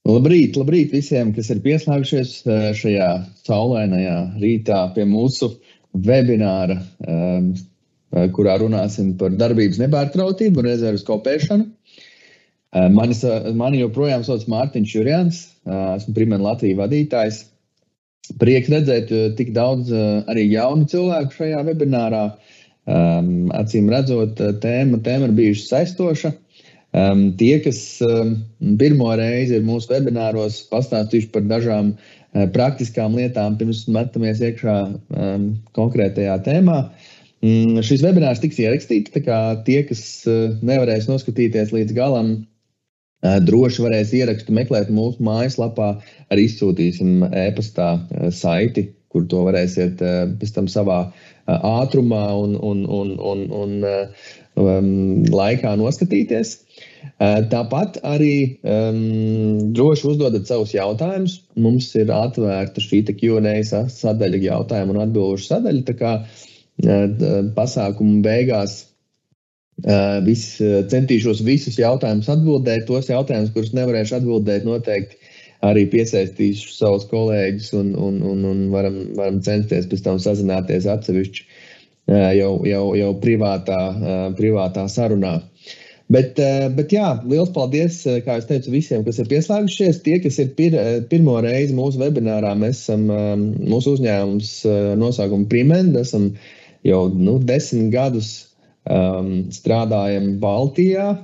Labrīt visiem, kas ir pieslēgušies šajā saulainajā rītā pie mūsu webināra, kurā runāsim par darbības nepārtrautību un rezerves kopēšanu. Mani joprojām sauc Mārtiņš Jurjans, esmu Primena Latvija vadītājs. Prieks redzēt tik daudz arī jaunu cilvēku šajā webinārā. Acīm redzot, tēma ir bijuši saistoša. Tie, kas pirmo reizi ir mūsu webināros, pastāstījuši par dažām praktiskām lietām, pirms metamies iekšā konkrētajā tēmā. Šis webinārs tiks ierakstīts, tā kā tie, kas nevarēs noskatīties līdz galam, droši varēs ierakstu meklēt mūsu mājaslapā, arī izsūtīsim e-pastā saiti, kur to varēsiet pēc tam savā ātrumā un laikā noskatīties. Tāpat arī droši uzdodat savus jautājumus. Mums ir atvērta šī Q&A sadaļa, jautājumu un atbilžu sadaļa, tā kā pasākumu beigās centīšos visus jautājumus atbildēt, tos jautājumus, kurus nevarēšu atbildēt, noteikti arī piesaistīšu savus kolēģus un varam censties pēc tam sazināties atsevišķi jau privātā sarunā. Bet jā, liels paldies, kā es teicu, visiem, kas ir pieslēgušies. Tie, kas ir pirmo reizi mūsu webinārā, mēs esam mūsu uzņēmums nosaukuma Primena, esam jau 10 gadus strādājam Baltijā,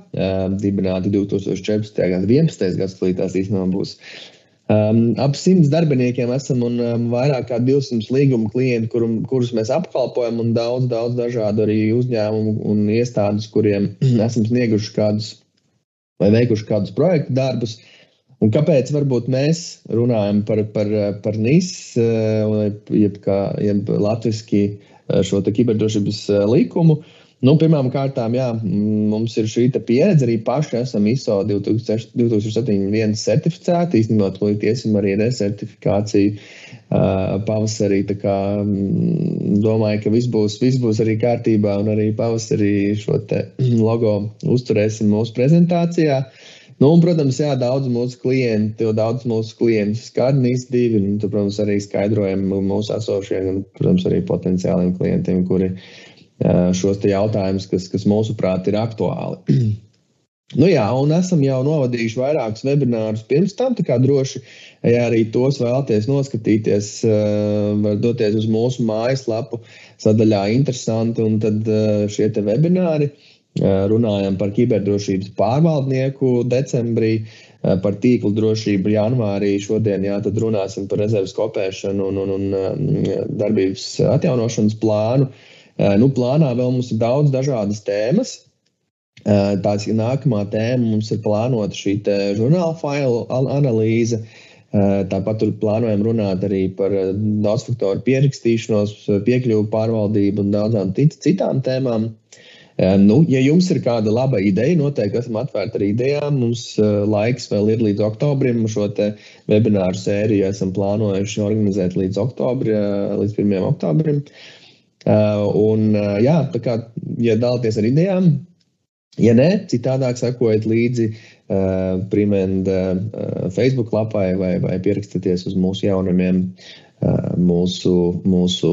dibināti 2014. Gada 11. gads, līdz tās īstenībā būs. Ap 100 darbiniekiem esam un vairāk kā 200 līguma klienti, kurus mēs apkalpojam, un daudz dažādu arī uzņēmumu un iestādes, kuriem esam snieguši kādus vai veikuši kādus projektu darbus. Un kāpēc varbūt mēs runājam par NIS, jeb latviski šo kiberdrošības likumu? Pirmām kārtām, jā, mums ir šī pieredze, arī paši esam ISO 27001 certificēti, īstenībā iesim arī resertifikāciju pavasarī, tā kā domāju, ka viss būs arī kārtībā un arī pavasarī šo te logo uzturēsim mūsu prezentācijā. Un, protams, jā, daudz mūsu klientu skar NIS 2, un, protams, arī skaidrojam mūsu esošiem un, protams, arī potenciāliem klientiem, kuri šos te jautājumus, kas mūsuprāt ir aktuāli. Jā, un esam jau novadījuši vairākus webinārus pirms tam, tā kā droši, ja arī tos vēlaties noskatīties, var doties uz mūsu mājaslapu sadaļā interesanti, un tad šie te webināri runājam par kiberdrošības pārvaldnieku decembrī, par tīklu drošību janvārī, šodien, jā, tad runāsim par rezerves kopēšanu un darbības atjaunošanas plānu. Plānā vēl mums ir daudz dažādas tēmas. Tāds nākamā tēma mums ir plānota šī žurnāla failu analīze. Tāpat tur plānojam runāt arī par daudzfaktoru pierakstīšanos, piekļuvu pārvaldību un daudzām citām tēmām. Ja jums ir kāda laba ideja, noteikti esam atvērti ar idejām. Mums laiks vēl ir līdz oktobrim. Šo te webināru sēriju esam plānojuši organizēt līdz 1. oktobrim. Jā, tā kā, ja dalāties ar idejām, ja ne, citādāk sekojiet līdzi Primena Facebook lapai vai pierakstieties uz mūsu jaunumiem mūsu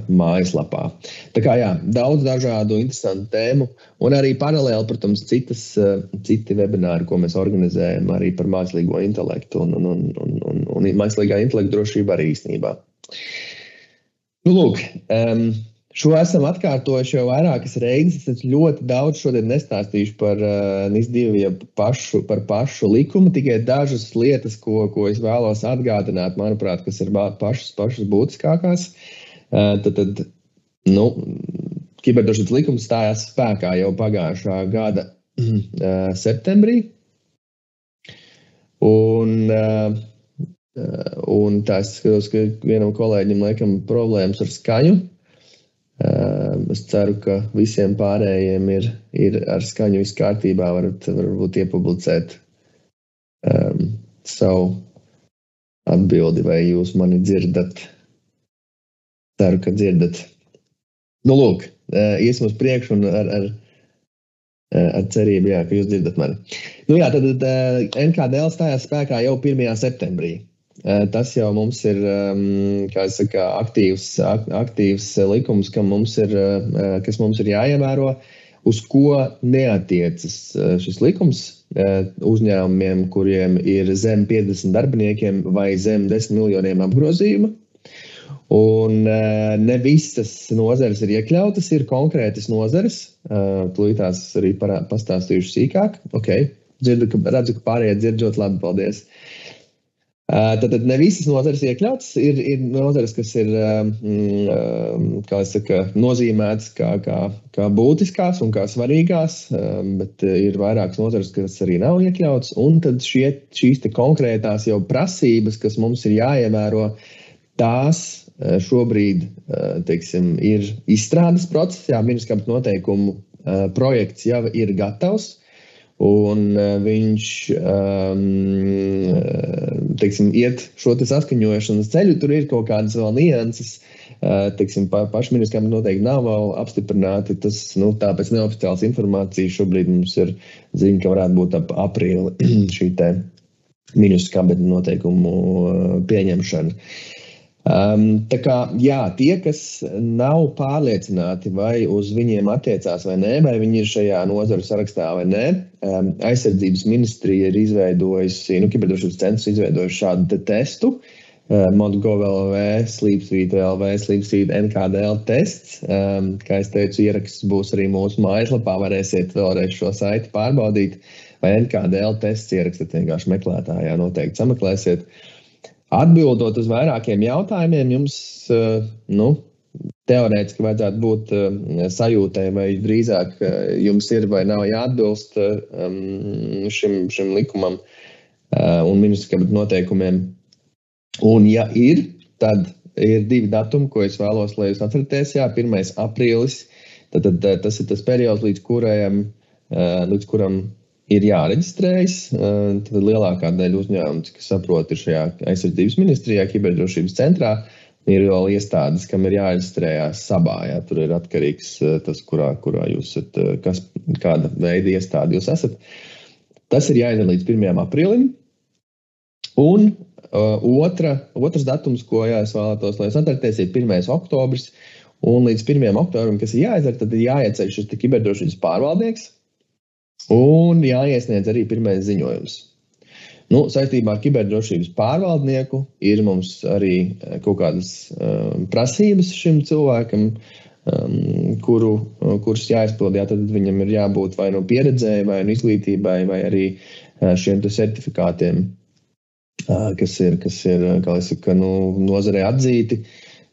mājaslapā. Tā kā jā, daudz dažādu interesantu tēmu un arī paralēli, protams, citi webināri, ko mēs organizējam arī par mākslīgo intelektu un mākslīgā intelekta drošību arī īstenībā. Lūk, šo esam atkārtojuši jau vairākas reizes. Es ļoti daudz šodien nestāstīšu par NIS 2 par pašu likumu, tikai dažas lietas, ko es vēlos atgādināt, manuprāt, kas ir pašas būtiskākās. Tad kiberdrošības likums stājās spēkā jau pagājušā gada septembrī. Un tā es skatos, ka vienam kolēģim laikam problēmas ar skaņu. Es ceru, ka visiem pārējiem ir ar skaņu viss kārtībā, varbūt iepublicēt savu atbildi, vai jūs mani dzirdat. Ceru, ka dzirdat. Lūk, iesim uz priekšu un ar Ar cerību, jā, ka jūs dzirdat mani. Nu jā, tad NKDL stājās spēkā jau 1. septembrī. Tas jau mums ir, kā es saku, aktīvs likums, kas mums ir jāievēro, uz ko neatiecas šis likums uzņēmumiem, kuriem ir zem 50 darbiniekiem vai zem 10 miljoniem apgrozījuma. Un ne visas nozares ir iekļautas, ir konkrētas nozares, tūlītās arī pastāstījuši sīkāk. Okay. Redzu, ka pārējie dzirdot labi, paldies. Tad ne visas nozares iekļautas, ir nozares, kas ir, kā es saku, nozīmētas kā būtiskās un kā svarīgās, bet ir vairākas nozares, kas arī nav iekļautas, un tad šīs te konkrētās jau prasības, kas mums ir jāievēro, tās šobrīd, teiksim, ir izstrādes process, ministrskapta noteikumu projekts jau ir gatavs, un viņš, teiksim, iet šo te saskaņošanas ceļu, tur ir kaut kādas vēl nianses, teiksim, paši ministrskapta noteikumi nav vēl apstiprināti, tas, tāpēc neoficiāls informācija šobrīd mums ir ziņa, ka varētu būt ap aprīli šī te ministrskapta noteikumu pieņemšana. Tā kā, jā, tie, kas nav pārliecināti, vai uz viņiem attiecās vai nē, vai viņi ir šajā nozaru sarakstā vai nē, aizsardzības ministrija ir izveidojusi, kiberdrošības centrs izveidojuši šādu te testu, Montgov.lv, Sleepsuite.lv, Sleepsuite NKDL tests. Kā es teicu, ieraksts būs arī mūsu mājaslapā, varēsiet vēlreiz šo saiti pārbaudīt, vai NKDL tests ierakstiet vienkārši meklētājā, noteikti sameklēsiet. Atbildot uz vairākiem jautājumiem, jums, teorētiski vajadzētu būt sajūtai, vai drīzāk jums ir vai nav jāatbilst šim likumam un ministrskapta noteikumiem. Un ja ir, tad ir 2 datumi, ko es vēlos, lai jūs atceraties. Jā, 1. aprīlis, tad tas ir tas periods, līdz kuram ir jāreģistrējas, tad lielākā daļa uzņēmumu, kas saprot, ir šajā aizsardzības ministrijā, kiberdrošības centrā, ir vēl iestādes, kam ir jāreģistrējās sabā, jā, tur ir atkarīgs tas, kurā jūs esat, kāda veida iestādi jūs esat. Tas ir jāizdara līdz 1. aprīlim, un otrs datums, ko es vēlētos, lai jūs atcerieties, ir 1. oktobris, un līdz 1. oktobrim, kas ir jāizdara, tad ir jāieceļ šis kiberdrošības pārvaldnieks, un jāiesniedz arī pirmais ziņojums. Saistībā ar kiberdrošības pārvaldnieku ir mums arī kaut kādas prasības šim cilvēkam, kurus jāizpild, tad viņam ir jābūt vai no pieredzēji, vai no izglītībai, vai arī šiem certifikātiem, kas ir, kā es saku, nozarē atzīti.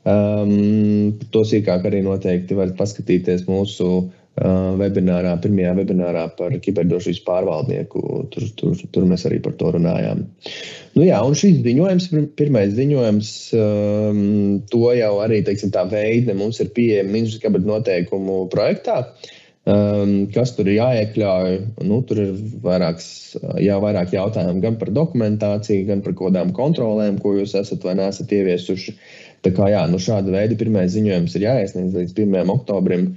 To sīkāk arī noteikti varat paskatīties mūsu webinārā, pirmajā webinārā par kiberdrošības pārvaldnieku. Tur mēs arī par to runājām. Un šis ziņojums, pirmais ziņojums, to jau arī, teiksim, tā veida mums ir pieejama ministrskapta noteikumu projektā, kas tur ir jāiekļauj. Tur ir vairāk jautājumu gan par dokumentāciju, gan par kodām kontrolēm, ko jūs esat vai neesat ieviesuši. Tā kā šāda veida pirmais ziņojums ir jāiesniedz līdz 1. oktobrim.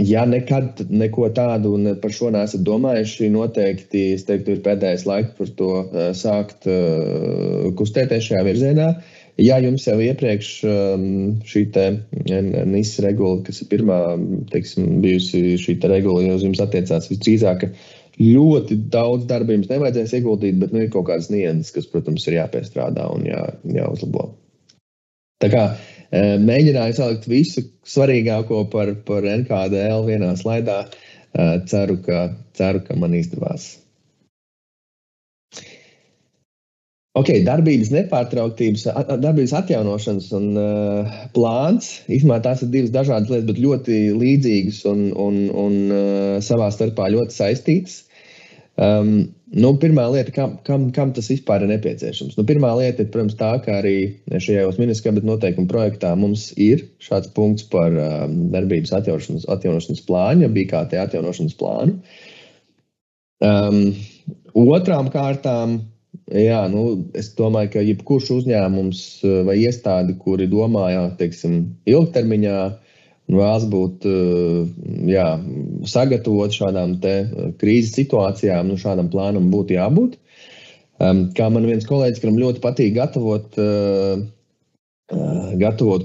Ja nekad neko tādu un par šo neesat domājuši, noteikti, es teiktu, ir pēdējais laiks par to sākt kustēties šajā virzienā. Ja jums jau iepriekš šī te NIS regula, kas ir pirmā, teiksim, bijusi šī te regula, uz jums attiecās visdrīzāk, ļoti daudz darba jums nevajadzēs ieguldīt, bet ir kaut kādas nianses, kas, protams, ir jāpiestrādā un jāuzlabo. Tā kā mēģināju salikt visu svarīgāko par NKDL vienā slaidā. Ceru, ka man izdevās. Darbības nepārtrauktības, darbības atjaunošanas un plāns. Īstenībā tās ir 2 dažādas lietas, bet ļoti līdzīgas un savā starpā ļoti saistītas. Pirmā lieta, kam tas vispār ir nepieciešams? Pirmā lieta ir, protams, tā, ka arī šajos ministrskapta noteikumu projektā mums ir šāds punkts par darbības atjaunošanas plānu, ja BKT atjaunošanas plānu. Otrām kārtām, es domāju, ka jebkurš uzņēmums vai iestādi, kuri domā, teiksim, ilgtermiņā, vēlas būt sagatavot šādām te krīzes situācijām, šādam plānam būtu jābūt. Kā man viens kolēģis, kuram ļoti patīk gatavot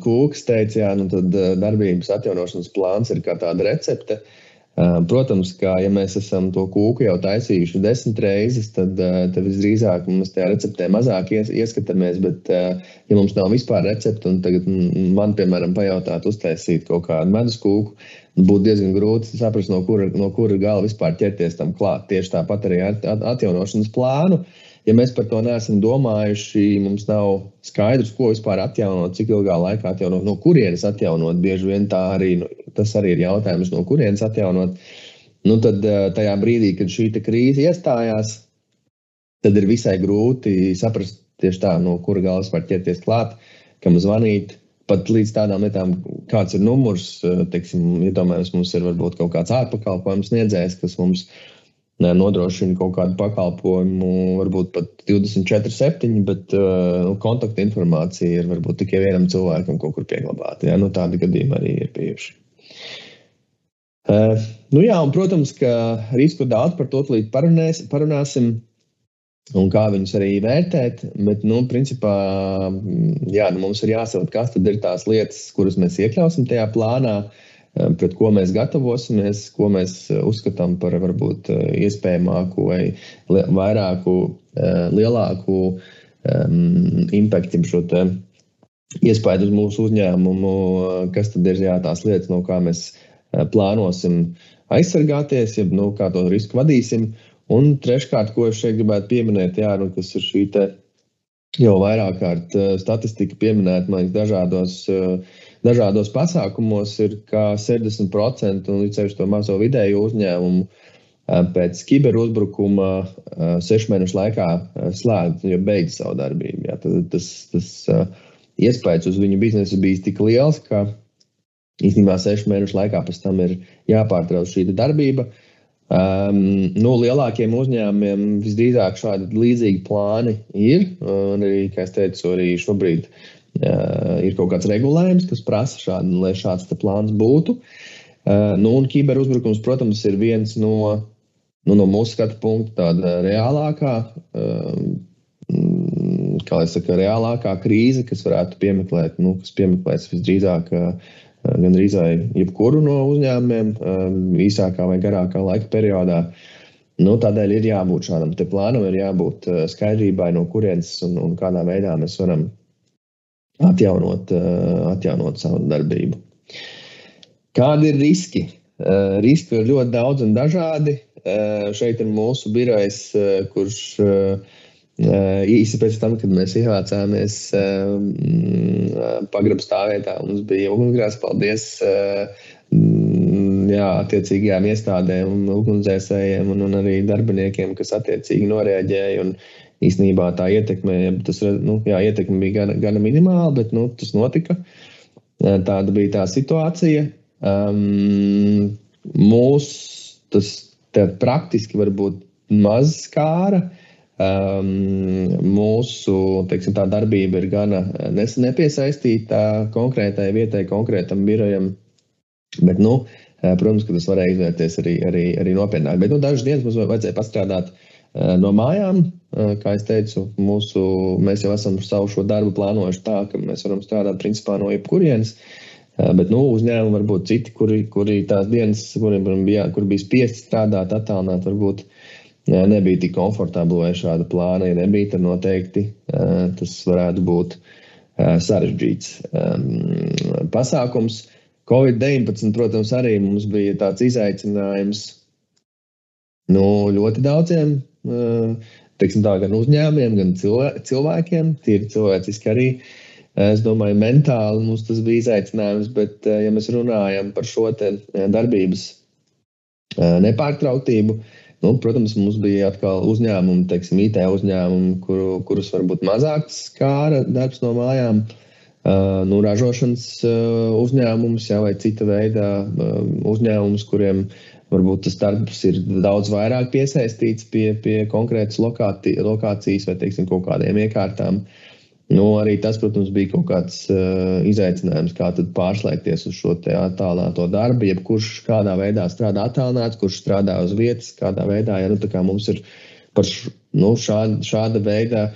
kūkas, teica, tad darbības atjaunošanas plāns ir kā tāda recepte. Protams, ka ja mēs esam to kūku jau taisījuši 10 reizes, tad visdrīzāk mums tajā receptē mazāk ieskatāmies, bet ja mums nav vispār recepte un tagad man, piemēram, pajautāt uztaisīt kaut kādu medus kūku, būtu diezgan grūti saprast, no kura gala vispār ķerties tam klāt. Tieši tāpat arī atjaunošanas plānu. Ja mēs par to neesam domājuši, mums nav skaidrs, ko vispār atjaunot, cik ilgā laikā atjaunot, no kurienes atjaunot, bieži vien tas arī ir jautājums, no kurienes atjaunot. Tad tajā brīdī, kad šī krīze iestājās, tad ir visai grūti saprast tieši tā, no kura gala vispār ķerties klāt, kam zvanīt, pat līdz tādām lietām, kāds ir numurs, iedomājamies, mums ir varbūt kaut kāds ārpakalpojums sniedzējs, kas mums nodrošina kaut kādu pakalpojumu, varbūt pat 24/7, bet kontakta informācija ir varbūt tikai vienam cilvēkam kaut kur pieglabāta. Ja? Tādi gadījumi arī ir bijuši. Un, protams, ka risku daudz par to līdz parunāsim un kā viņus arī vērtēt, bet, principā, mums ir jāsaprot, kas tad ir tās lietas, kuras mēs iekļausim tajā plānā, pret ko mēs gatavosimies, ko mēs uzskatām par varbūt iespējamāku vai lielāku impaktu šo te iespēju uz mūsu uzņēmumu, kas tad ir tās lietas, no kā mēs plānosim aizsargāties, kā to risku vadīsim. Un treškārt, ko es šeit gribētu pieminēt, kas ir šī te jau vairāk kārt statistika pieminēta, man dažādos pasākumos ir, ka 60% un līdz to mazo vidēju uzņēmumu pēc kiberuzbrukuma 6 mēnešu laikā slēdz, jo beidz savu darbību. Ja. Tas iespējas uz viņu biznesu bijis tik liels, ka īstenībā 6 mēnešu laikā pēc tam ir jāpārtrauc šī darbība. Lielākiem uzņēmumiem visdrīzāk šādi līdzīgi plāni ir, un arī, kā es teicu, arī šobrīd ir kaut kāds regulējums, kas prasa lai šāds plāns būtu. Un kiberuzbrukums, protams, ir viens no mūsu skatu punkta tāda reālākā, reālākā krīze, kas varētu kas piemeklēs visdrīzāk gandrīz jebkuru no uzņēmumiem īsākā vai garākā laika periodā. Tādēļ ir jābūt šādam te plānam, ir jābūt skaidrībai, no kurienes un kādā veidā mēs varam atjaunot savu darbību. Kādi ir riski? Riski ir ļoti daudz un dažādi. Šeit ir mūsu birojs, kurš īsi pēc tam, kad mēs ievācāmies pagraba stāvvietā, mums bija ugunsgrēks, paldies attiecīgajām iestādēm un ugunsdzēsējiem un arī darbiniekiem, kas attiecīgi noreaģēja un īstenībā tā ietekme, ietekme bija gana minimāla, bet tas notika. Tāda bija tā situācija. Mūs tas praktiski varbūt maz skāra. Mūsu, tā darbība ir gana nepiesaistīta konkrētai vietai, konkrētam birojam, bet, protams, ka tas varēja izvērties arī nopietnāk. Bet, dažas dienas mums vajadzēja pastrādāt no mājām, kā es teicu, mēs jau esam savu šo darbu plānojuši tā, ka mēs varam strādāt principā no jebkurienes, bet, uzņēmumi varbūt citi, kuri tās dienas, kur bija spiesti strādāt, attālināt, varbūt nebija tik komfortabli vai šāda plāna, ja nebija, tad noteikti tas varētu būt sarežģīts pasākums. Covid-19, protams, arī mums bija tāds izaicinājums ļoti daudziem, gan uzņēmumiem, gan cilvēkiem, tīri cilvēciski arī. Es domāju, mentāli mums tas bija izaicinājums, bet ja mēs runājam par šo te darbības nepārtrauktību, protams, mums bija atkal uzņēmumi, IT uzņēmumi, kurus varbūt mazāk skāra darbs no mājām, ražošanas uzņēmums, vai cita veida uzņēmums, kuriem varbūt tas darbs ir daudz vairāk piesaistīts pie konkrētas lokācijas vai, kaut kādiem iekārtām. Arī tas, protams, bija kaut kāds izaicinājums, kā tad pārslēgties uz šo te attālināto darbu, jebkurš kādā veidā strādā attālināts, kurš strādā uz vietas, kādā veidā, ja tā kā mums ir par šāda veida,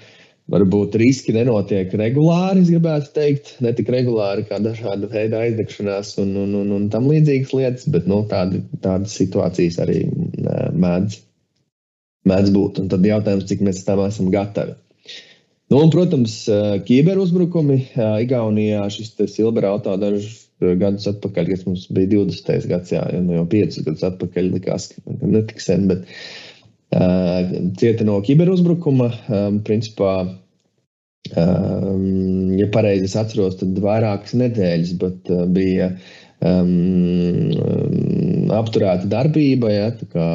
varbūt riski nenotiek regulāri, es gribētu teikt, ne tik regulāri kā dažāda veida aizdegšanās un tam līdzīgas lietas, bet tādas situācijas arī mēdz būt. Un tad jautājums, cik mēs tam esam gatavi. Un, protams, kiberuzbrukumi Igaunijā, šis Silberauto dažus gadus atpakaļ, kas mums bija 20. gads, jau 5 gadus atpakaļ likās, ka netik sen, bet cieta no kiberuzbrukuma, principā, ja pareizi es atceros, tad vairākas nedēļas, bet bija apturēta darbība, tā kā,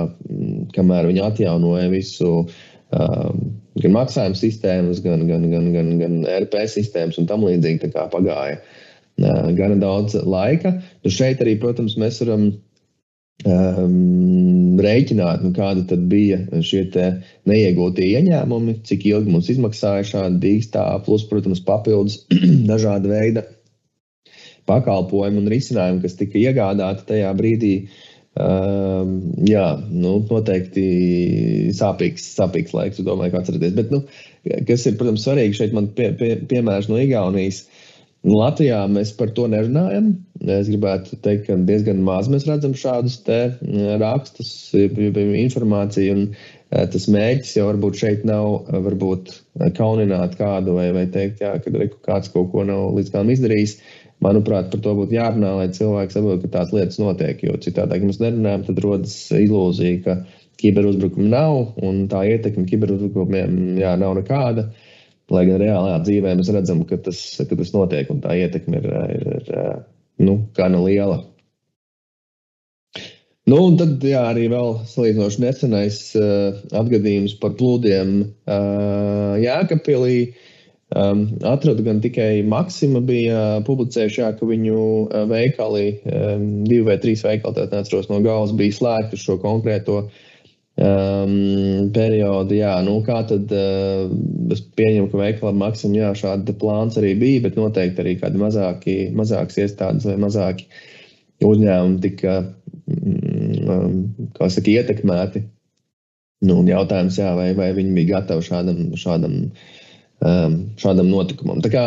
kamēr viņi atjaunoja visu gan maksājuma sistēmas, gan ERP sistēmas un tam līdzīgi, tā kā pagāja gana daudz laika. Šeit arī, protams, mēs varam rēķināt, kāda tad bija šie te neiegūtie ieņēmumi, cik ilgi mums izmaksāja šādi dīkstā, plus, protams, papildus dažāda veida pakalpojumi un risinājumi, kas tika iegādāti tajā brīdī. Noteikti sāpīgs laiks, domāju, kā atceraties. Bet, kas ir, protams, svarīgi, šeit man piemērs no Igaunijas. Latvijā mēs par to nerunājam. Es gribētu teikt, ka diezgan maz mēs redzam šādus te rakstus, informāciju, un tas mērķis jau varbūt šeit nav varbūt kaunināt kādu vai teikt, ka kāds kaut ko nav līdz kādam izdarījis. Manuprāt, par to būtu jārunā, lai cilvēki saprot, ka tās lietas notiek, jo citādāk, ja mēs nerunājam, tad rodas ilūzija, ka kiberuzbrukumi nav, un tā ietekme kiberuzbrukumiem nav nekāda, lai gan reālajā dzīvē mēs redzam, ka tas notiek, un tā ietekme ir gana liela. Un tad, arī vēl salīdzinoši nesenais atgadījums par plūdiem Jēkabpilī. Atradu gan tikai Maxima bija publicējuši, ka viņu veikali, 2 vai 3 veikali, tātad neatceros no galvas, bija slēgti šo konkrēto periodu. Kā tad es pieņemu, ka veikala Maxima, šāda plāns arī bija, bet noteikti arī kādi mazākas iestādes vai mazāki uzņēmumi tika, ietekmēti. Un jautājums, vai viņi bija gatavi šādam notikumam. Tā kā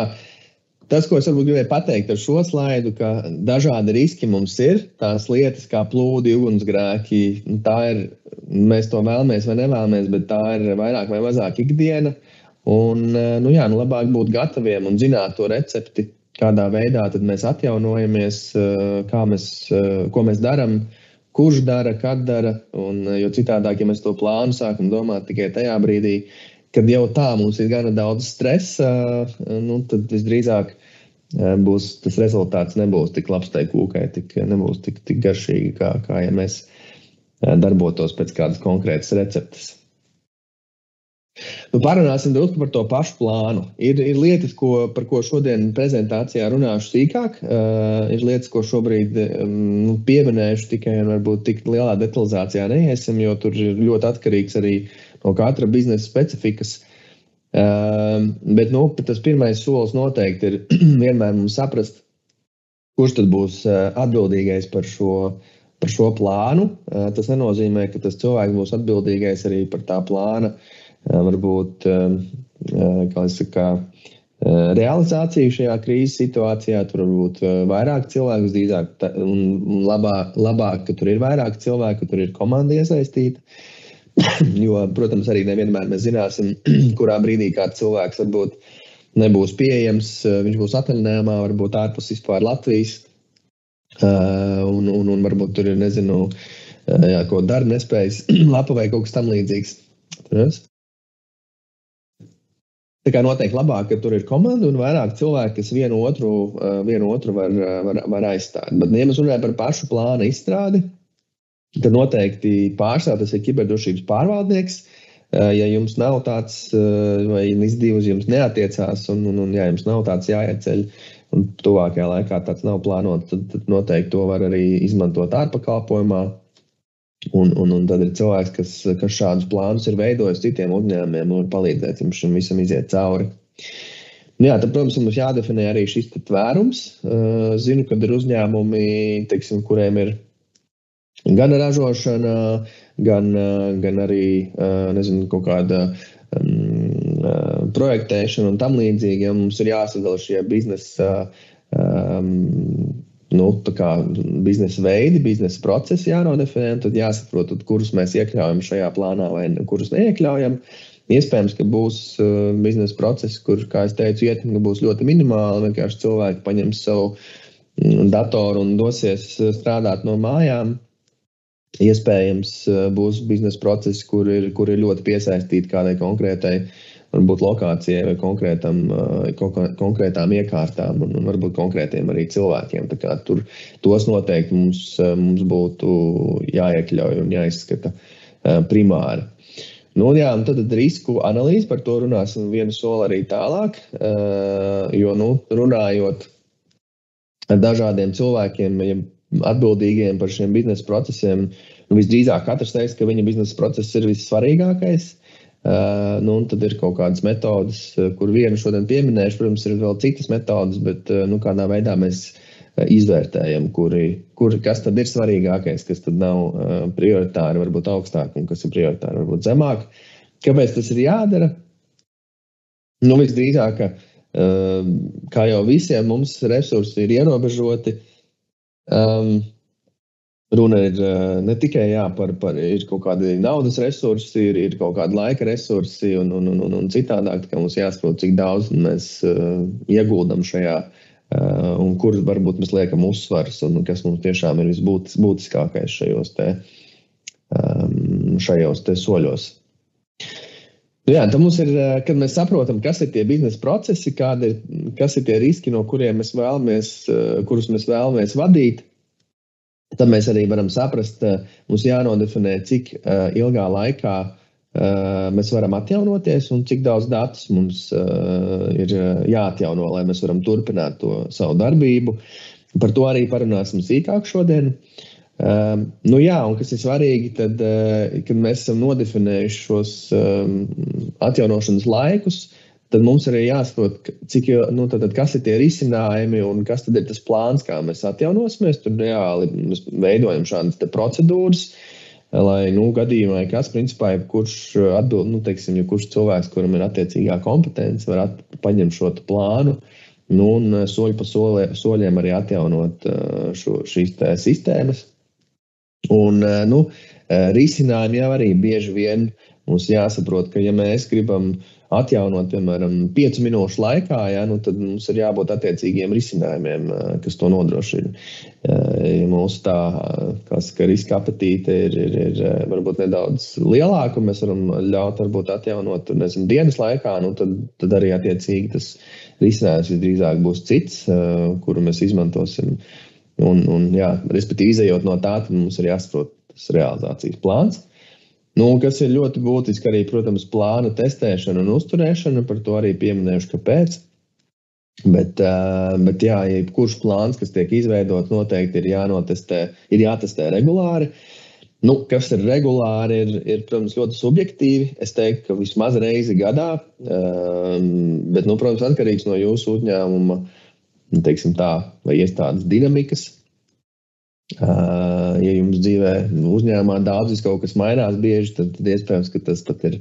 tas, ko es varbūt gribēju pateikt ar šo slaidu, ka dažādi riski mums ir, tās lietas kā plūdi, ugunsgrēki, tā ir, mēs to vēlamies vai nevēlamies, bet tā ir vairāk vai mazāk ikdiena, un labāk būt gataviem un zināt to recepti, kādā veidā tad mēs atjaunojamies, ko mēs daram, kurš dara, kad dara, un jo citādāk, ja mēs to plānu sākam domāt tikai tajā brīdī, kad jau tā mums ir gana daudz stresa, tad visdrīzāk tas rezultāts nebūs tik labs tai kūkai, nebūs tik garšīgi, kā ja mēs darbotos pēc kādas konkrētas receptes. Parunāsim drusku par to pašu plānu. Ir lietas, par ko šodien prezentācijā runāšu sīkāk, ir lietas, ko šobrīd pieminēšu tikai un varbūt tik lielā detalizācijā neiesim, jo tur ir ļoti atkarīgs arī no katra biznesa specifikas. Bet tas pirmais solis noteikti ir vienmēr mums saprast, kurš tad būs atbildīgais par šo plānu. Tas nenozīmē, ka tas cilvēks būs atbildīgais arī par tā plāna varbūt, realizāciju šajā krīzes situācijā. Tur varbūt vairāk cilvēku, drīzāk un labāk, ka tur ir vairāk cilvēku, ka tur ir komanda iesaistīta. Jo, protams, arī nevienmēr mēs zināsim, kurā brīdī kāds cilvēks varbūt nebūs pieejams, viņš būs atvaļinājumā, varbūt ārpus vispār Latvijas, un varbūt tur ir, nezinu, ko darba nespējas lapa vai kaut kas tam līdzīgs. Tā kā noteikti labāk, ka tur ir komanda un vairāk cilvēki, kas vienu otru var aizstāt. Bet, ja mēs runājam par pašu plāna izstrādi, tad noteikti pārstāv tas ir kiberdrošības pārvaldnieks. Ja jums nav tāds, vai NIS2 uz jums neatiecās, un ja jums nav tāds jāieceļ, un tuvākajā laikā tāds nav plānots, tad noteikti to var arī izmantot ārpakalpojumā. Un tad ir cilvēks, kas šādus plānus ir veidojis citiem uzņēmumiem un var palīdzēt jums šim visam iziet cauri. Jā, tad, protams, mums jādefinē arī šis tvērums. Zinu, ka ir uzņēmumi, teiksim, kuriem ir gan ražošana, gan arī, nezinu, kaut kāda projektēšana un tam līdzīgi. Ja mums ir jāsadala šie biznesa, tā kā biznesa veidi, biznesa procesi jānodefinē, tad jāsaprot, kurus mēs iekļaujam šajā plānā vai kurus neiekļaujam. Iespējams, ka būs biznesa procesi, kur, kā es teicu, ietekme būs ļoti minimāla. Vienkārši cilvēki paņems savu datoru un dosies strādāt no mājām. Iespējams, būs biznesa procesi, kur ir ļoti piesaistīti kādai konkrētai, varbūt lokācijai vai konkrētām iekārtām un varbūt konkrētiem arī cilvēkiem. Tā kā tos noteikti mums būtu jāiekļauj un jāizskata primāri. Jā, un tad risku analīze, par to runāsim vienu soli arī tālāk, jo, runājot ar dažādiem cilvēkiem, atbildīgiem par šiem biznesa procesiem, visdrīzāk katrs teiks, ka viņa biznesa process ir vissvarīgākais, un tad ir kaut kādas metodas, kur vienu šodien pieminēšu, protams, ir vēl citas metodas, bet, kādā veidā mēs izvērtējam, kas tad ir svarīgākais, kas tad nav prioritāri, varbūt augstāk, un kas ir prioritāri, varbūt zemāk. Kāpēc tas ir jādara? Visdrīzāk, kā jau visiem mums resursi ir ierobežoti, runa ir ne tikai par ir kaut kādi naudas resursi, ir kaut kādi laika resursi un citādāk, ka mums jāsaprot, cik daudz mēs ieguldam šajā un kur varbūt mēs liekam uzsvars un kas mums tiešām ir visbūtiskākais šajos te soļos. Tad mums ir, kad mēs saprotam, kas ir tie biznesa procesi, kas ir tie riski, no kuriem kurus mēs vēlamies vadīt, tad mēs arī varam saprast, mums jānodefinē, cik ilgā laikā mēs varam atjaunoties un cik daudz datus mums ir jāatjauno, lai mēs varam turpināt to savu darbību. Par to arī parunāsim sīkāk šodien. Un kas ir svarīgi, tad, kad mēs esam nodefinējuši šos atjaunošanas laikus, tad mums arī jāsaprot, kas ir tie risinājumi un kas tad ir tas plāns, kā mēs atjaunosimies. Tur reāli mēs veidojam šādas procedūras, lai, gadījumā, kas, principā, kurš atbild, kurš cilvēks, kuram ir attiecīgā kompetence, var paņemt šo plānu, un soļu pa soļiem arī atjaunot šīs sistēmas. Un, risinājumi jau arī bieži vien mums jāsaprot, ka, ja mēs gribam atjaunot, piemēram, 5 minūšu laikā, tad mums ir jābūt attiecīgiem risinājumiem, kas to nodrošina. Mūsu ka riska apetīte ir varbūt nedaudz lielāka, un mēs varam ļaut varbūt atjaunot, dienas laikā, tad arī attiecīgi tas risinājums visdrīzāk būs cits, kuru mēs izmantosim. Respektīvi, izejot no tā, tad mums ir jāsaprot tas realizācijas plāns. Kas ir ļoti būtiski arī, protams, plāna testēšana un uzturēšana, par to arī pieminējuši, kāpēc. Bet jebkurš plāns, kas tiek izveidot, noteikti ir jātestē regulāri. Kas ir regulāri, ir, protams, ļoti subjektīvi. Es teiktu, ka vismaz reizi gadā, bet, protams, atkarīgs no jūsu uzņēmuma, vai iestādes dinamikas. Ja jums dzīvē uzņēmumā daudz kaut kas mainās bieži, tad iespējams, ka tas pat ir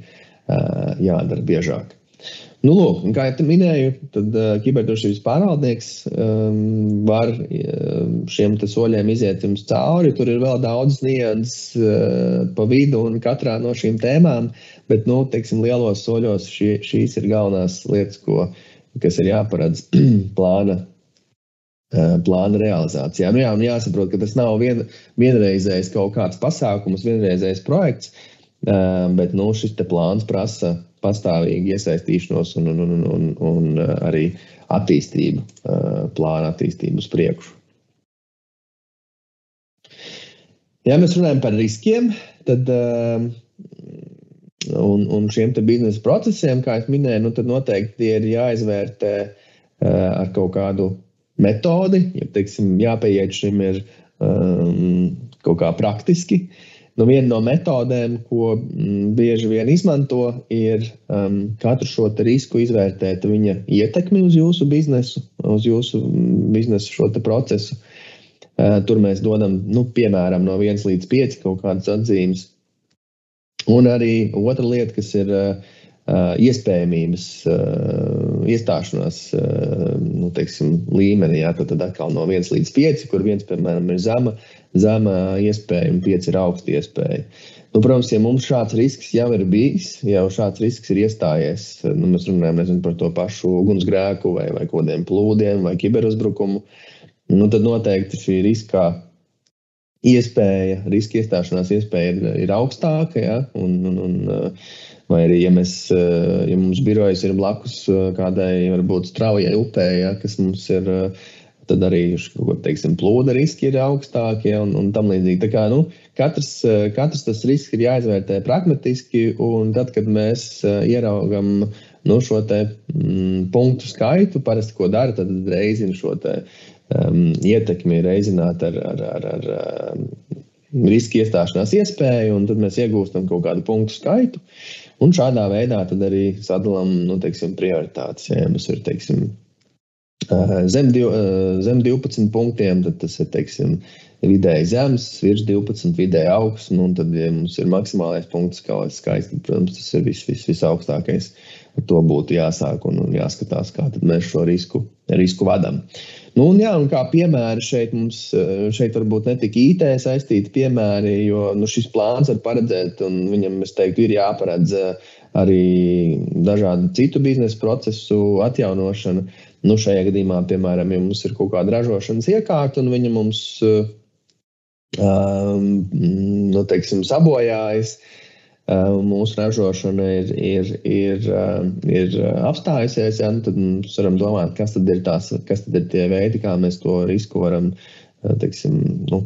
jādara biežāk. Kā jau minēju, tad kiberdrošības pārvaldnieks var šiem soļiem iziet jums cauri. Tur ir vēl daudz nianses pa vidu un katrā no šīm tēmām, bet, lielos soļos šīs ir galvenās lietas, kas ir jāparedz plāna realizācijā. Un jāsaprot, ka tas nav vienreizējs kaut kāds pasākums, vienreizējs projekts, bet šis te plāns prasa pastāvīgi iesaistīšanos un arī attīstību, plāna attīstību uz priekšu. Ja mēs runājam par riskiem, tad un šiem te biznesa procesiem, kā es minēju, tad noteikti tie ir jāizvērtē ar kaut kādu metodi, jāpieiet šim ir kaut kā praktiski. Viena no metodēm, ko bieži vien izmanto, ir katru šo risku izvērtēt viņa ietekmi uz jūsu biznesu, šo procesu. Tur mēs dodam, piemēram, no 1 līdz 5 kaut kādas atzīmes. Un arī otra lieta, kas ir iespējamības iestāšanās līmenī, tad atkal no 1 līdz 5, kur 1, piemēram, ir zema iespēja un 5 ir augsta iespēja. Protams, ja mums šāds risks jau ir bijis, jau šāds risks ir iestājies, mēs runājam par to pašu ugunsgrēku vai kodiem plūdiem vai kiberuzbrukumu, tad noteikti šī riska iestāšanās iespēja ir augstāka, ja? Vai arī, ja mums birojas ir blakus kādai varbūt straujai upē, ja? Kas mums ir, tad arī, plūda riski ir augstāki, ja? un tam līdzīgi. Tā kā, katrs tas risks ir jāizvērtē pragmatiski, un tad, kad mēs ieraugam šo te punktu skaitu, parasti, ko dara, tad reizina šo te ietekmi reizināt ar riska iestāšanās iespēju, un tad mēs iegūstam kaut kādu punktu skaitu, un šādā veidā tad arī sadalām, prioritātes. Ja mums ir, zem 12 punktiem, tad tas ir, vidēji zems, virs 12 vidēji augsts, un tad, ja mums ir maksimālais punktu skaits, tad, protams, tas ir visaugstākais. Ar to būtu jāsāk un jāskatās, kā tad mēs šo risku vadam. Un kā piemēri šeit varbūt netik IT saistīti piemēri, jo šis plāns var paredzēt, un viņam, es teiktu, ir jāparedz arī dažādu citu biznesa procesu atjaunošana. Šajā gadījumā, piemēram, ja mums ir kaut kāda ražošanas iekārta, un viņa mums, sabojājas, mūsu ražošana ir apstājusies, ja, tad mums varam domāt, kas tad ir tie veidi, kā mēs to risku varam,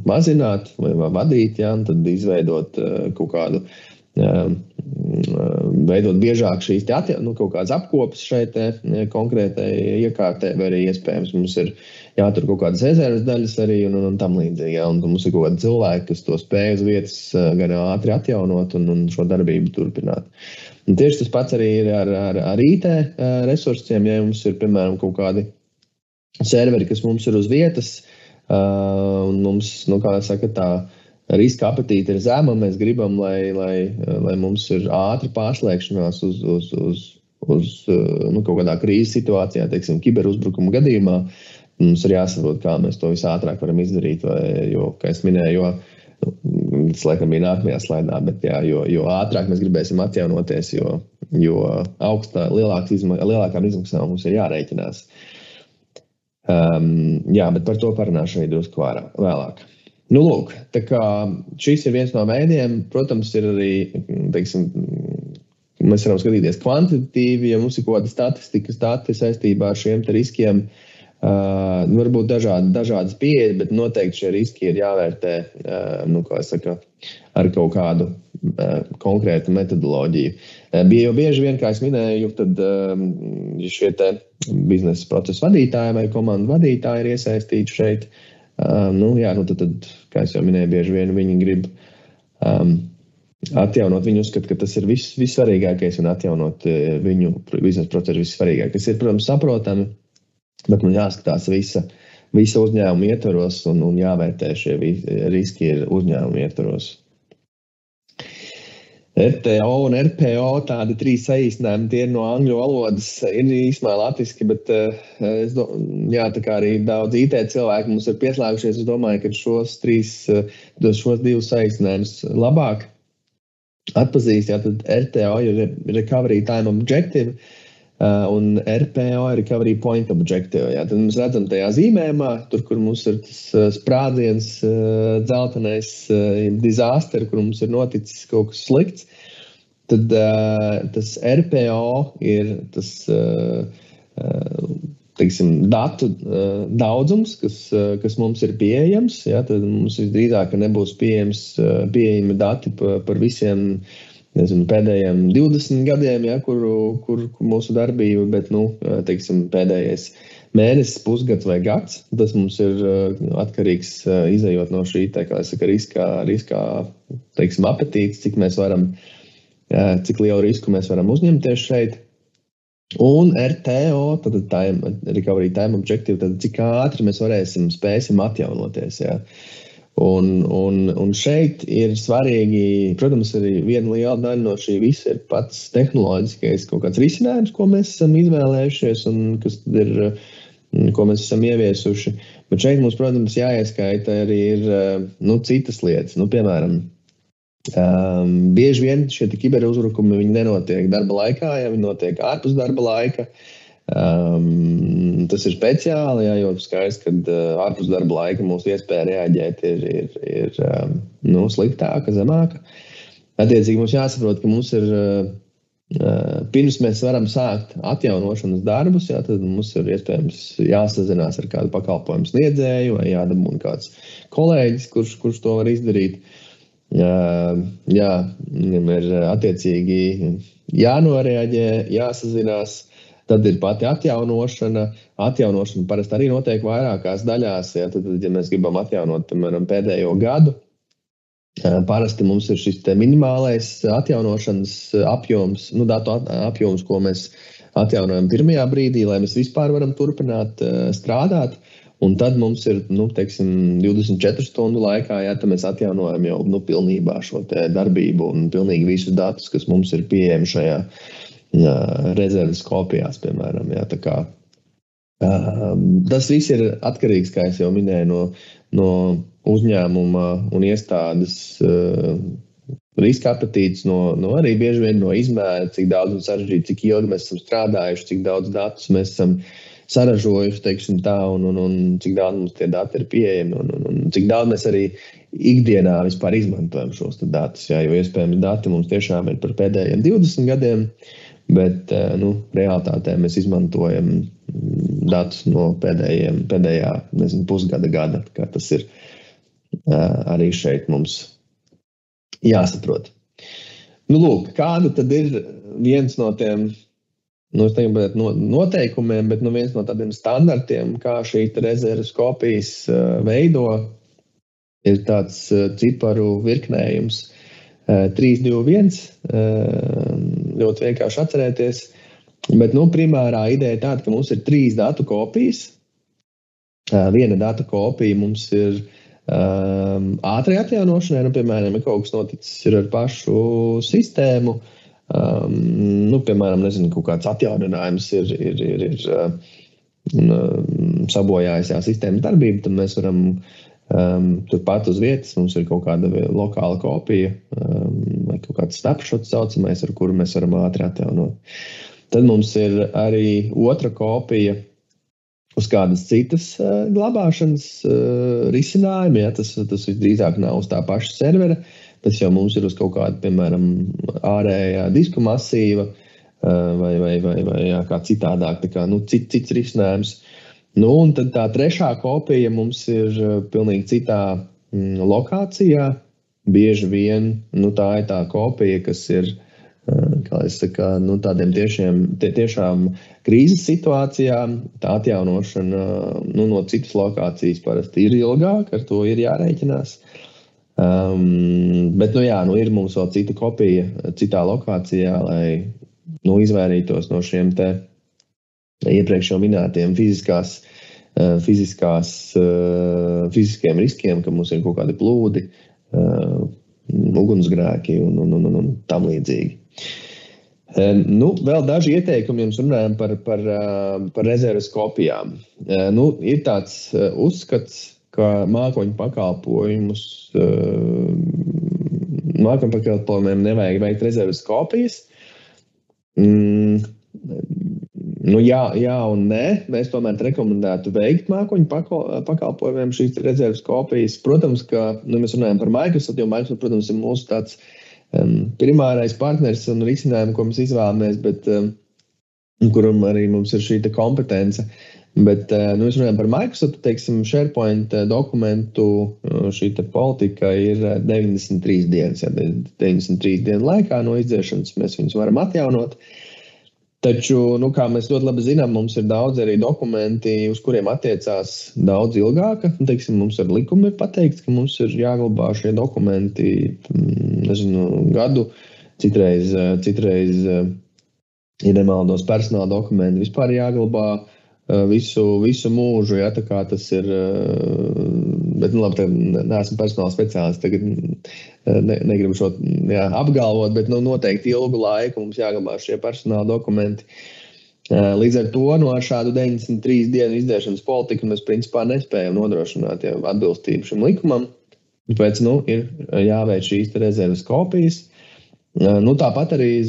mazināt vai vadīt, ja, un tad izveidot kaut kādu, veidot biežāk šīs kaut kādas apkopes šeit konkrētai iekārtē, vai arī iespējams mums ir jātur kaut kādas rezerves daļas arī un tam līdzīgi. Ja, un mums ir kaut kādi cilvēki, kas to spēj uz vietas gan ātri atjaunot un šo darbību turpināt. Un tieši tas pats arī ir ar IT resursiem, ja mums ir, piemēram, kaut kādi serveri, kas mums ir uz vietas, un mums, kā saka, tā riska apetīte ir zema, mēs gribam, lai mums ir ātri pārslēgšanās uz kaut kādā krīzes situācijā, kiberuzbrukuma gadījumā. Mums ir jāsaprot, kā mēs to visātrāk varam izdarīt, jo, kā es minēju, tas laikam bija nākamajā slaidā, bet jo ātrāk mēs gribēsim atjaunoties, jo lielākām izmaksām mums ir jārēķinās. Bet par to parunāšu arī drusku vēlāk. Lūk, tā kā šis ir viens no veidiem, protams, ir arī, mēs varam skatīties kvantitatīvi, ja mums ir kaut kāda statistikas dati saistībā ar šiem te riskiem, varbūt dažādas pieejas, bet noteikti šie riski ir jāvērtē, ar kaut kādu konkrētu metodoloģiju. Jau bieži vien, kā es minēju, tad šie te biznesa procesu vadītāji vai komandu vadītāji ir iesaistīti šeit. Tad, kā es jau minēju, bieži vien viņi grib atjaunot, viņi uzskata, ka tas ir vissvarīgākais un atjaunot viņu biznesa procesu vissvarīgākais. Tas ir, protams, saprotami, bet man jāskatās visa uzņēmuma ietvaros un jāvērtē šie riski ir uzņēmuma ietvaros. RTO un RPO, tādi 3 saīsinājumi, tie ir no angļu valodas, ir īstenībā latviski, bet tā kā arī daudz IT cilvēki mums ir pieslēgušies, es domāju, ka šos 2 saīsinājumus labāk atpazīst, tad RTO ir Recovery Time Objective, un RPO ir Recovery Point Objective. Ja. Tad mēs redzam tajā zīmējumā, tur, kur mums ir tas sprādziens, dzeltenais disaster, kur mums ir noticis kaut kas slikts, tad tas RPO ir tas, datu daudzums, kas mums ir pieejams. Ja. Tad mums visdrīzāk nebūs pieejami dati par visiem pēdējiem 20 gadiem, ja, kur mūsu darbība, bet, pēdējais mēnesis, pusgads vai gads. Tas mums ir atkarīgs izējot no šī, kā es saku, riskā teiksim, apetītes, cik mēs varam, cik lielu risku mēs varam uzņemties šeit. Un RTO, tad Recovery Time Objective, tad cik ātri mēs spēsim atjaunoties. Jā. Un šeit ir svarīgi, protams, arī viena liela daļa no šī visa ir pats tehnoloģiskais kaut kāds risinājums, ko mēs esam izvēlējušies un kas tad ir, ko mēs esam ieviesuši. Bet šeit mums, protams, jāieskaita arī ir citas lietas. Piemēram, bieži vien šie kiberuzbrukumi viņi nenotiek darba laikā, ja viņi notiek ārpus darba laika. Tas ir speciāli, jo skaidrs, ka ārpus darba laika mūsu iespēja reaģēt ir sliktāka, zemāka. Attiecīgi mums jāsaprot, ka mums ir, pirms mēs varam sākt atjaunošanas darbus, tad mums ir iespējams jāsazinās ar kādu pakalpojumu sniedzēju vai jādabūna kāds kolēģis, kurš to var izdarīt. Viņam ir attiecīgi jānoreaģē, jāsazinās, tad ir pati atjaunošana. Atjaunošana parasti arī notiek vairākās daļās, tad, ja mēs gribam atjaunot, piemēram, pēdējo gadu, parasti mums ir šis minimālais atjaunošanas apjoms, datu apjoms, ko mēs atjaunojam pirmajā brīdī, lai mēs vispār varam turpināt strādāt. Un tad mums ir, 24 stundu laikā, tad mēs atjaunojam jau pilnībā šo te darbību un pilnīgi visus datus, kas mums ir pieejami šajā rezerves kopijās, piemēram. Tā kā, tas viss ir atkarīgs, kā es jau minēju, no uzņēmuma un iestādes riska apetītes, no arī bieži vien no izmēra, cik daudz un sarežģīti, cik ilgi mēs esam strādājuši, cik daudz datus mēs esam saražojuši, teiksim tā, un cik daudz mums tie dati ir pieejami, un cik daudz mēs arī ikdienā vispār izmantojam šos datus, jo iespējams dati mums tiešām ir par pēdējiem 20 gadiem, bet realitātē mēs izmantojam datus no pēdējā pusgada, kā tas ir arī šeit mums jāsaprot. Lūk, kāda tad ir viens no tiem es teiktu, noteikumiem, bet viens no tādiem standartiem, kā šī rezerves kopijas veido, ir tāds ciparu virknējums 3, 2, 1, ļoti vienkārši atcerēties, bet primārā ideja ir tāda, ka mums ir 3 datu kopijas. Viena datu kopija mums ir ātrai atjaunošanai, piemēram, ja kaut kas noticis ir ar pašu sistēmu, piemēram, kaut kāds atjauninājums ir sabojājis sistēmas darbību, tad mēs varam turpat uz vietas, mums ir kaut kāda lokāla kopija vai kaut kāds snapshot saucamais, ar kuru mēs varam ātri atjaunot. Tad mums ir arī otra kopija uz kādas citas glabāšanas risinājumi, tas visdrīzāk nav uz tā paša servera, tas jau mums ir uz kaut kāda, piemēram, ārējā disku masīva vai kā citādāk, tā kā, cits risinājums. Un tad tā trešā kopija mums ir pilnīgi citā lokācijā. Bieži vien, tā ir tā kopija, kas ir, kā es saku, tādiem tiešām krīzes situācijām. Tā atjaunošana, no citas lokācijas parasti ir ilgāk, ar to ir jārēķinās. Bet, ir mums vēl cita kopija citā lokācijā, lai, izvairītos no šiem te iepriekš jau minētiem fiziskiem riskiem, ka mums ir kaut kādi plūdi, ugunsgrēki un tam līdzīgi. Vēl daži ieteikumi jums runājam par rezerves kopijām. Ir tāds uzskats, ka mākoņu pakalpojumiem nevajag veikt rezerves kopijas. Jā un nē, mēs tomēr rekomendētu veikt mākoņu pakalpojumiem šīs rezerves kopijas. Protams, ka mēs runājam par Microsoft, jo Microsoft, protams, ir mūsu tāds primārais partners un risinājumi, ko mēs izvēlamies, bet kuram arī mums ir šī kompetence. Bet, mēs runājam par Microsoft, teiksim, SharePoint dokumentu, šī politika ir 93 dienas. 93 dienu laikā no izdzēšanas mēs viņus varam atjaunot. Taču, kā mēs ļoti labi zinām, mums ir daudz arī dokumenti, uz kuriem attiecās daudz ilgāka. Teiksim, mums ar likumu ir pateikts, ka mums ir jāglabā šie dokumenti, gadu, citreiz, ja nemaldos, personāla dokumenti vispār jāglabā visu mūžu, ja, tā kā tas ir, bet, labi, neesmu personāla speciālists, tagad negribu šo apgalvot, bet, noteikti ilgu laiku mums jāglabā šie personāla dokumenti. Līdz ar to, ar šādu 93 dienu izdēšanas politiku mēs, principā, nespējam nodrošināt atbilstību šim likumam, tāpēc, ir jāveic šīs rezerves kopijas. Tāpat arī,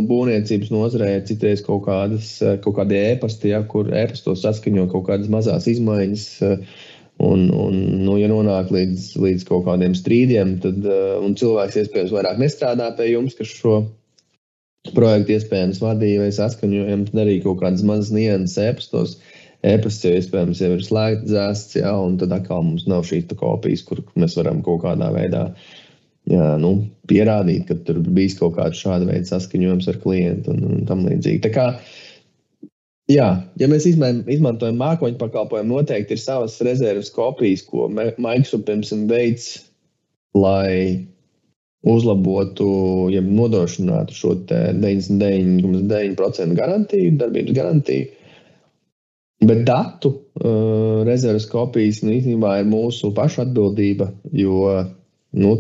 būvniecības nozarē ir citreiz kaut kādi ēpasti, kur ēpastos saskaņo kaut kādas mazās izmaiņas, un ja nonāk līdz kaut kādiem strīdiem, tad, un cilvēks iespējams vairāk nestrādā pie jums, kas šo projektu iespējams vadīja vai saskaņojam, tad arī kaut kādas mazas nianses ēpastos. Ēpasts jau iespējams jau ir slēgts, dzēsts, un tad atkal mums nav šīs kopijas, kur mēs varam kaut kādā veidā pierādīt, ka tur bijis kaut kāds šāda veida saskaņojums ar klientu un tam līdzīgi. Tā kā, ja mēs izmantojam mākoņu pakalpojumu, noteikti ir savas rezerves kopijas, ko Microsoft pirmsim veids, lai uzlabotu, ja nodrošinātu šo 99,9% garantiju, darbības garantiju. Bet datu rezerves kopijas īstenībā ir mūsu pašu atbildība, jo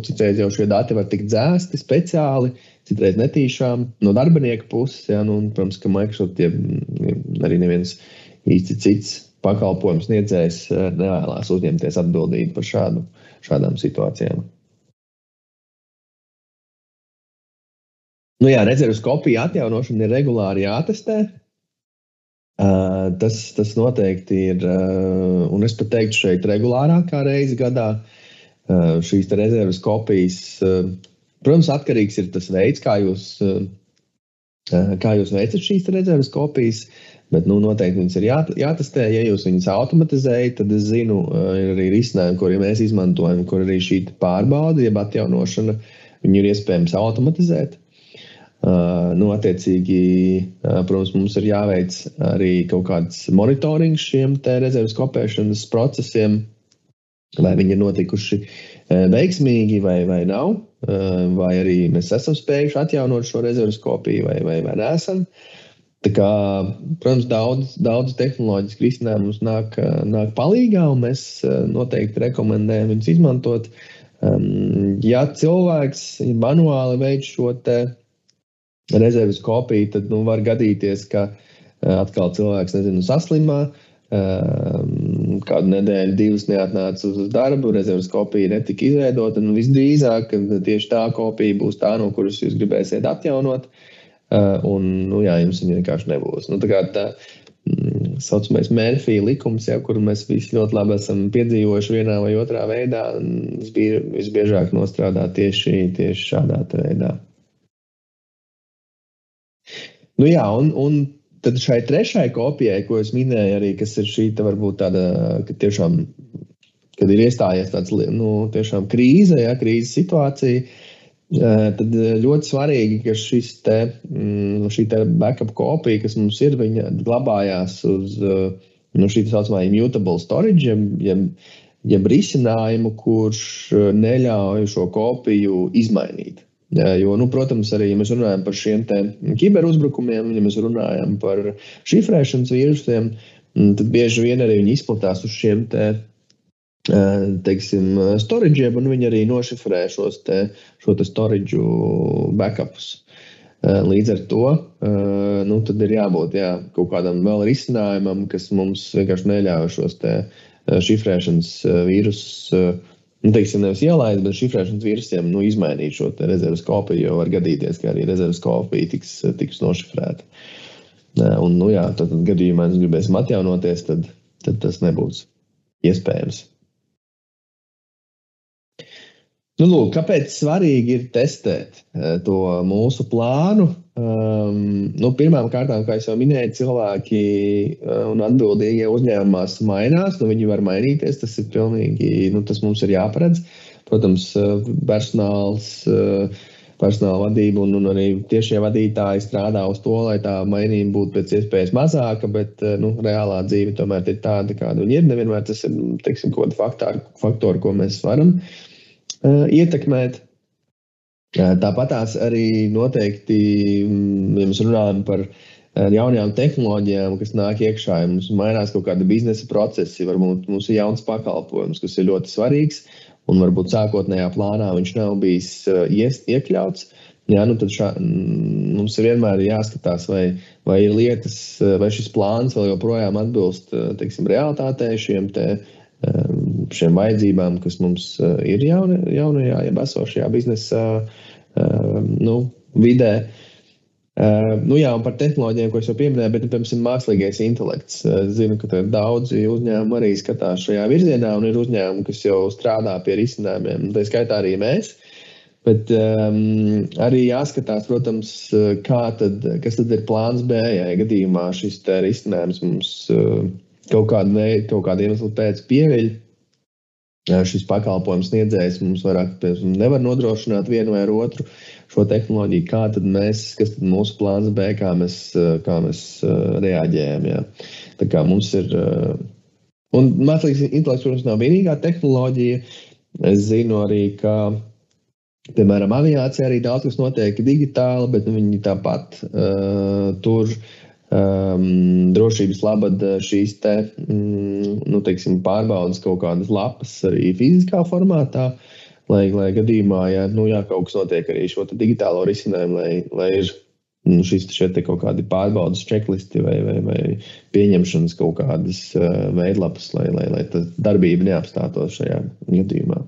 citreiz jau šie dati var tikt dzēsti speciāli, citreiz netīšām no darbinieka puses, un, protams, ka Microsoft arī neviens īsti cits pakalpojums sniedzējs nevēlās uzņemties atbildību par šādām situācijām. Rezerves kopija atjaunošana ir regulāri jātestē. Tas noteikti ir, un es pat teiktu šeit regulārākā reize gadā, šīs rezerves kopijas, protams, atkarīgs ir tas veids, kā jūs veicat šīs rezerves kopijas, bet noteikti viņas ir jātestē. Ja jūs viņas automatizējat, tad es zinu, ir arī risinājumi, kuri mēs izmantojam, kur arī šī pārbaude, jeb atjaunošana, viņu ir iespējams automatizēt. Attiecīgi, protams, mums ir jāveic arī kaut kāds monitorings šiem rezerves kopēšanas procesiem, vai viņi ir notikuši veiksmīgi vai nav, vai arī mēs esam spējuši atjaunot šo rezerves kopiju vai neesam. Tā kā, protams, daudz tehnoloģiski risinājumi mums nāk palīgā, un mēs noteikti rekomendējam viņus izmantot. Ja cilvēks manuāli veic šo rezerves kopiju, tad var gadīties, ka atkal cilvēks, saslimā, kādu nedēļu, 2 neatnāca uz darbu, rezerves kopija netika izveidota, visdrīzāk, ka tieši tā kopija būs tā, no kuras jūs gribēsiet atjaunot, un, jums viņa vienkārši nebūs. Tā kā tā saucamais Murphy likums, kuru mēs visi ļoti labi esam piedzīvojuši vienā vai otrā veidā, visbiežāk nostrādā tieši šādā veidā. Un tad šai trešai kopijai, ko es minēju arī, kas ir šī varbūt tāda, ka tiešām, kad ir iestājies tāds, tiešām krīze, krīzes situācija, tad ļoti svarīgi, ka šī backup kopija, kas mums ir, viņa glabājās uz šī saucamā immutable storage, jeb risinājumu, kurš neļauj šo kopiju izmainīt. Jo, protams, arī, ja mēs runājam par šiem kiberuzbrukumiem, ja mēs runājam par šifrēšanas vīrusiem, tad bieži vien arī viņi izplatās uz šiem storage'iem, un viņi arī nošifrē šo storage backupus. Līdz ar to, tad ir jābūt kaut kādam vēl risinājumam, kas mums vienkārši neļauj šos šifrēšanas vīrusus, nevis ielaist, bet šifrēšanas vīrusiem izmainīt šo rezerves kopiju, jo var gadīties, ka arī rezerves kopija tiks nošifrēta. Un, tad gadījumā mēs gribēsim atjaunoties, tad tas nebūs iespējams. Kāpēc svarīgi ir testēt to mūsu plānu? Pirmām kārtām, kā es jau minēju, cilvēki un atbildīgie uzņēmumās mainās, viņi var mainīties, tas ir pilnīgi, tas mums ir jāparedz. Protams, personāls personāla vadība un arī tiešie vadītāji strādā uz to, lai tā mainība būtu pēc iespējas mazāka, bet reālā dzīve tomēr ir tāda, kāda viņa ir. Nevienmēr tas ir, teiksim, kaut kādi faktori, ko mēs varam ietekmēt. Tāpatās arī noteikti, ja mēs runājam par jaunajām tehnoloģijām, kas nāk iekšā, ja mums mainās kaut kāda biznesa procesi, varbūt mums ir jauns pakalpojums, kas ir ļoti svarīgs, un varbūt sākotnējā plānā viņš nav bijis iekļauts. Jā, tad mums ir vienmēr jāskatās, vai ir lietas, vai šis plāns vēl joprojām atbilst, teiksim, realitātei šiem vajadzībām, kas mums ir jaunajā, jeb esošajā biznesa vidē. Un par tehnoloģijām, ko es jau pieminēju, bet, piemēram, mākslīgais intelekts. Zinu, ka ir daudzi uzņēmumi arī skatās šajā virzienā, un ir uzņēmumi, kas jau strādā pie risinājumiem, tā skaitā arī mēs. Bet arī jāskatās, protams, kas tad ir plāns B, ja gadījumā šis risinājums mums kaut kādu iemeslu pēc pieviļ. Šis pakalpojums sniedzējs mums nevar nodrošināt vienu vai otru šo tehnoloģiju, kas tad mūsu plāns B, kā mēs reaģējam. Jā. Tā kā mums ir, un mākslīgais intelekts, protams, nav vienīgā tehnoloģija. Es zinu arī, ka, piemēram, aviācijā arī daudz kas notiek digitāli, bet viņi tāpat tur drošības labad šīs teiksim, pārbaudas kaut kādas lapas arī fiziskā formātā, lai gadījumā, ja kaut kas notiek arī šo digitālo risinājumu, lai ir šie kaut kādi pārbaudas čeklisti vai pieņemšanas kaut kādas veidlapas, lai tā darbība neapstātos šajā gadījumā.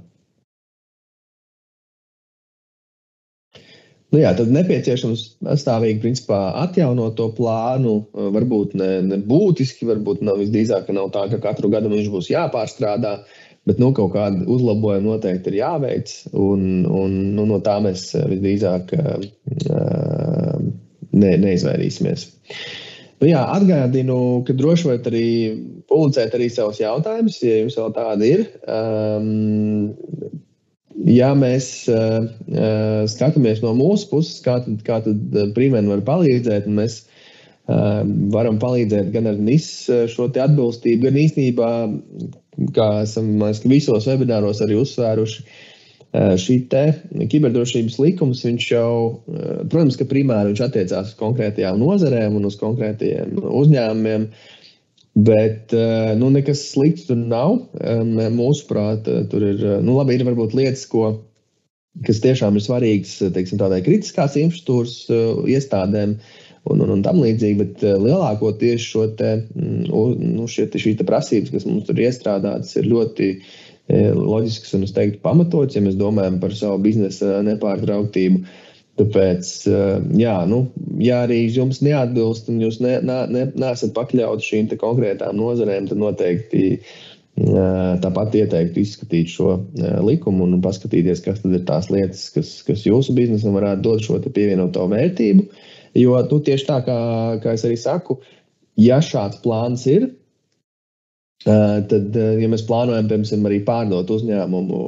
Tad nepieciešams pastāvīgi, principā, atjaunot to plānu, varbūt ne būtiski, varbūt visdrīzāk, ka nav tā, ka katru gadu viņš būs jāpārstrādā, bet kaut kādi uzlabojumi noteikti ir jāveic, un no tā mēs visdrīzāk neizvairīsimies. Atgādinu, ka droši varat arī publicēt arī savus jautājumus, ja jums vēl tādi ir. Ja mēs skatāmies no mūsu puses, kā tad Primena var palīdzēt, un mēs varam palīdzēt gan ar NIS šo te atbilstību, gan īstenībā, kā esam visos webināros arī uzsvēruši, šī te kiberdrošības likums, viņš jau, protams, ka primāri viņš attiecās uz konkrētajām nozarēm un uz konkrētajiem uzņēmumiem, bet nekas slikts tur nav. Mūsuprāt, tur ir, ir varbūt lietas, kas tiešām ir svarīgas, teiksim, tādai kritiskās infrastruktūras iestādēm un tam līdzīgi, bet lielākoties šī prasības, kas mums tur iestrādātas, ir ļoti loģisks un, es teiktu, pamatots, ja mēs domājam par savu biznesa nepārtrauktību. Tāpēc, ja arī jums neatbilst un jūs neesat pakļauti šīm te konkrētām nozarēm, tad noteikti tāpat ieteiktu izskatīt šo likumu un paskatīties, kas tad ir tās lietas, kas jūsu biznesam varētu dot šo te pievienoto vērtību. Jo tieši tā, kā es arī saku, ja šāds plāns ir, tad, ja mēs plānojam, piemēram, arī pārdot uzņēmumu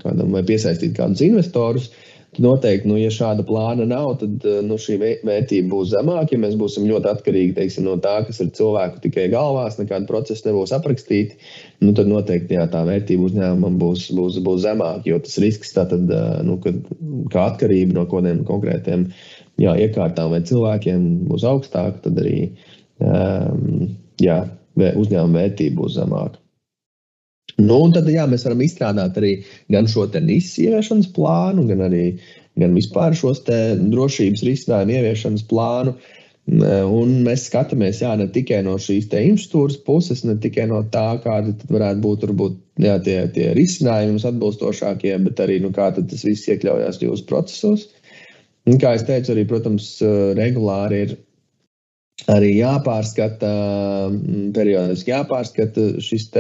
kādam vai piesaistīt kādus investorus, tad noteikti, ja šāda plāna nav, tad šī vērtība būs zemāka. Ja mēs būsim ļoti atkarīgi, teiksim, no tā, kas ir cilvēku tikai galvās, nekāda procesa nebūs aprakstīti, tad noteikti tā vērtība uzņēmumam būs zemāka, jo tas risks tātad, kā atkarība no kodiem konkrētiem iekārtām vai cilvēkiem būs augstāka, tad arī uzņēmuma vērtība būs zemāka. Un tad, mēs varam izstrādāt arī gan šo te NIS ieviešanas plānu, gan vispār šos te drošības risinājumu ieviešanas plānu. Un mēs skatāmies, ne tikai no šīs te infrastruktūras puses, ne tikai no tā, kādi tad varētu būt, varbūt, tie risinājumi atbilstošākie, bet arī, kā tad tas viss iekļaujās jūsu procesos. Un, kā es teicu, arī, protams, regulāri ir arī jāpārskata, periodiski jāpārskata šis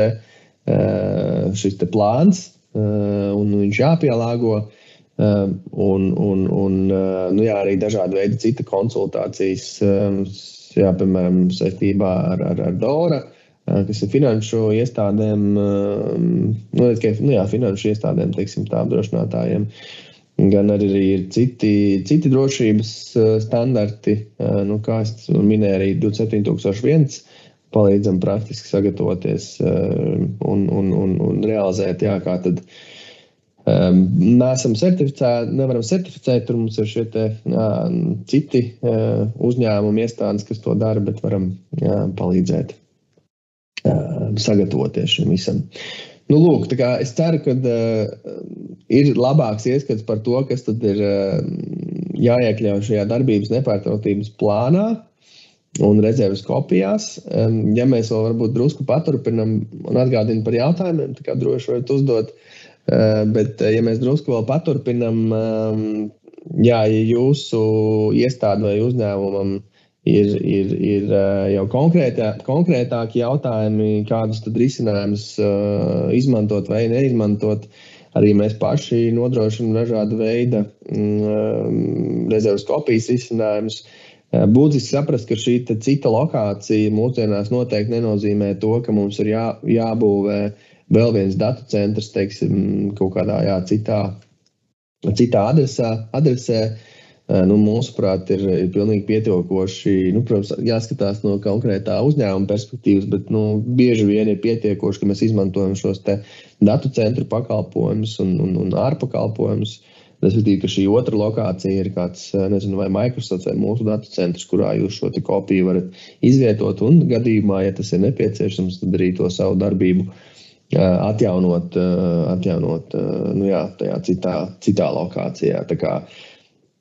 te plāns, un viņš jāpielāgo, un arī dažādi veidi cita konsultācijas, piemēram, saistībā ar DORA, kas ir finanšu iestādēm, finanšu iestādēm, teiksim tā, apdrošinātājiem. gan arī ir citi drošības standarti, kā es minēju, arī 27001 palīdzam praktiski sagatavoties un realizēt, kā tad nevaram certificēt, tur mums ir šie citi uzņēmumi iestādes, kas to dara, bet varam palīdzēt sagatavoties šim visam. Lūk, tā kā es ceru, ka ir labāks ieskats par to, kas tad ir jāiekļauj šajā darbības nepārtrautības plānā un rezerves kopijās. Ja mēs vēl varbūt drusku paturpinam un atgādinu par jautājumiem, tā kā droši varat uzdot, bet ja mēs drusku vēl paturpinam, ja jūsu iestāde vai uzņēmumam ir jau konkrētāki jautājumi, kādus tad risinājumus izmantot vai neizmantot. Arī mēs paši nodrošinām dažāda veida rezerves kopijas risinājumus. Būtiski saprast, ka šī cita lokācija mūsdienās noteikti nenozīmē to, ka mums ir jābūvē vēl viens datu centrs, teiksim, kaut kādā citā adresē. Mūsuprāt, ir pilnīgi pietiekoši, protams, jāskatās no konkrētā uzņēmuma perspektīvas, bet bieži vien ir pietiekoši, ka mēs izmantojam šos te datu centru pakalpojumus un ārpakalpojumus. Respektīvi, ka šī otra lokācija ir kāds, nezinu, vai Microsoft vai mūsu datu centrs, kurā jūs šo te kopiju varat izvietot un gadījumā, ja tas ir nepieciešams, tad arī to savu darbību atjaunot tajā citā lokācijā. Tā kā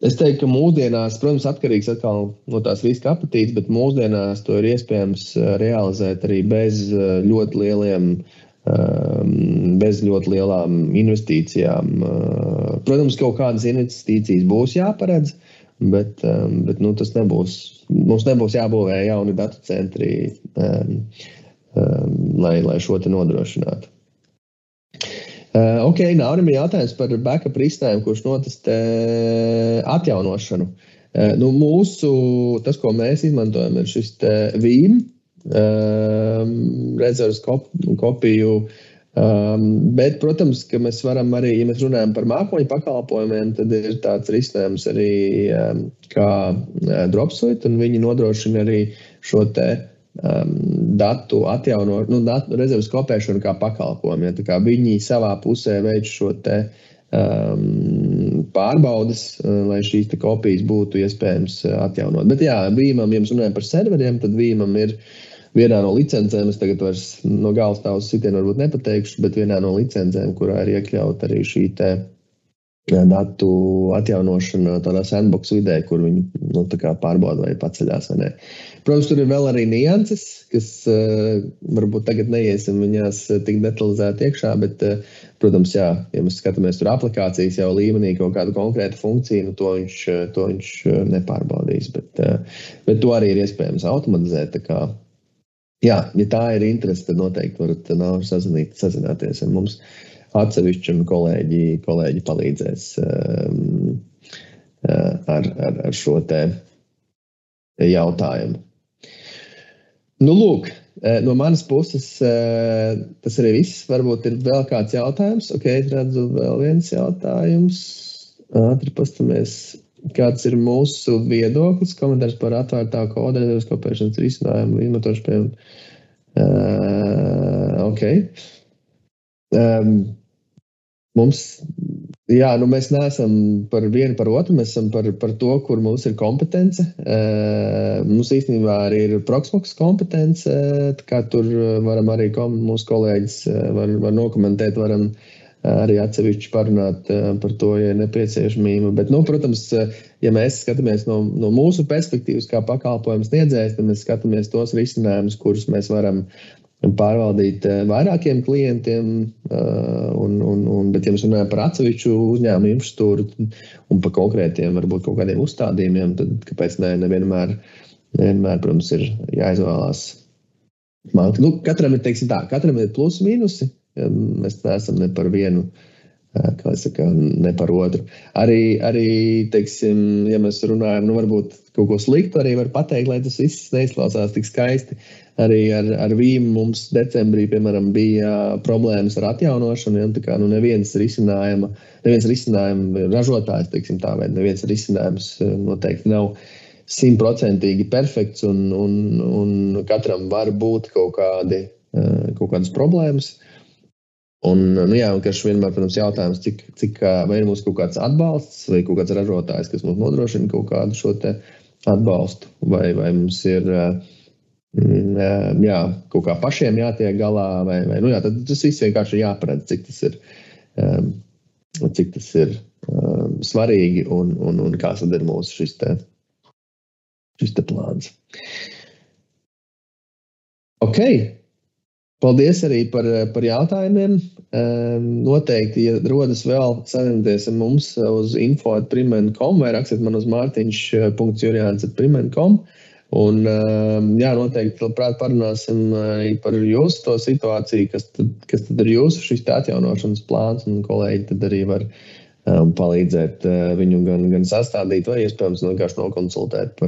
es teiktu, ka mūsdienās, protams, atkarīgs atkal no tās riska apatītes, bet mūsdienās to ir iespējams realizēt arī bez ļoti lielām investīcijām. Protams, kaut kādas investīcijas būs jāparedz, bet tas nebūs. Mums nebūs jābūvē jauni datu centri, lai šo te nodrošinātu. Naurim ir jautājums par backup risinājumu, kurš notestē atjaunošanu. Tas, ko mēs izmantojam, ir šis Veeam rezerves kopiju, bet, protams, ka mēs varam arī, ja mēs runājam par mākoņu pakalpojumiem, tad ir tāds risinājums arī kā Dropsuite, un viņi nodrošina arī šo te datu rezerves kopēšanu kā pakalpojumu. Ja, tā kā viņi savā pusē veic šo te pārbaudas, lai šīs te kopijas būtu iespējams atjaunot. Bet Veeamam, ja mēs runājam par serveriem, tad Veeamam ir vienā no licencēm, es tagad vairs no galvas tavas sitienu varbūt nepateikšu, bet vienā no licencēm, kurā ir iekļaut arī šī te datu atjaunošana tādā sandbox vidē, kur viņi pārbauda vai paceļās vai ne. Protams, tur ir vēl arī nianses, kas varbūt tagad neiesim viņās tik detalizēti iekšā, bet, protams, ja mēs skatāmies tur aplikācijas jau līmenī kaut kādu konkrētu funkciju, to viņš nepārbaudīs, bet to arī ir iespējams automatizēt. Tā kā, ja tā ir interese, tad noteikti varat sazināties ar mums. Atsevišķi un kolēģi palīdzēs ar šo te jautājumu. Lūk, no manas puses tas arī viss. Varbūt ir vēl kāds jautājums. Redzu vēl viens jautājums. Ātri pastamies, kāds ir mūsu viedoklis, komentārs par atvērtā koda rezerves kopēšanas risinājumu izmantošanu. Mēs neesam par vienu par otru, mēs esam par to, kur mums ir kompetence. Mums īstenībā arī ir Proxmox kompetence, kā tur varam arī mūsu kolēģis var nokomentēt, varam arī atsevišķi parunāt par to, ja ir nepieciešamība. Bet, protams, ja mēs skatāmies no mūsu perspektīvas kā pakalpojums sniedzējs, tad mēs skatāmies tos risinājumus, kurus mēs varam pārvaldīt vairākiem klientiem, bet ja mēs runājam par atsevišķu uzņēmumu infrastruktūru un par konkrētiem, varbūt kaut kādiem uzstādījumiem, tad kāpēc nevienmēr, protams, ir jāizvēlās. Katram ir plusi mīnusi, mēs neesam ne par vienu, ne par otru. Arī, teiksim, ja mēs runājam, varbūt kaut ko sliktu arī var pateikt, lai tas viss neizklausās tik skaisti. arī ar Vīmu mums decembrī, piemēram, bija problēmas ar atjaunošanu, ja, tā kā neviens risinājuma ražotājs, teiksim tā, vai neviens risinājums noteikti nav 100% perfekts un katram var būt kaut kādas problēmas. Un Karš vienmēr, protams, jautājums, cik vai ir mums kaut kāds atbalsts vai kaut kāds ražotājs, kas mums nodrošina kaut kādu šo te atbalstu, vai mums ir kaut kā pašiem jātiek galā, vai tad tas viss vienkārši jāparedz, cik tas ir svarīgi un kāds tad ir mūsu šis te plāns. Ok. Paldies arī par jautājumiem. Noteikti, ja rodas vēl, sazinieties ar mums uz info@primen.com vai rakstiet man uz martiņš.jurjāns@primen.com. Un noteikti labprāt parunāsim arī par jūsu to situāciju, kas tad ir jūsu šis atjaunošanas plāns, un kolēģi tad arī var palīdzēt viņu gan sastādīt, vai iespējams vienkārši nokonsultēt par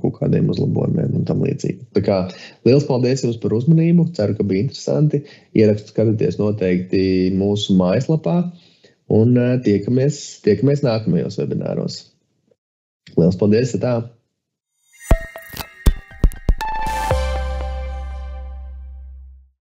kaut kādiem uzlabojumiem un tam līdzīgi. Tā kā liels paldies jums par uzmanību, ceru, ka bija interesanti. Ierakstu skatieties noteikti mūsu mājaslapā un tiekamies nākamajos webināros. Liels paldies, tā!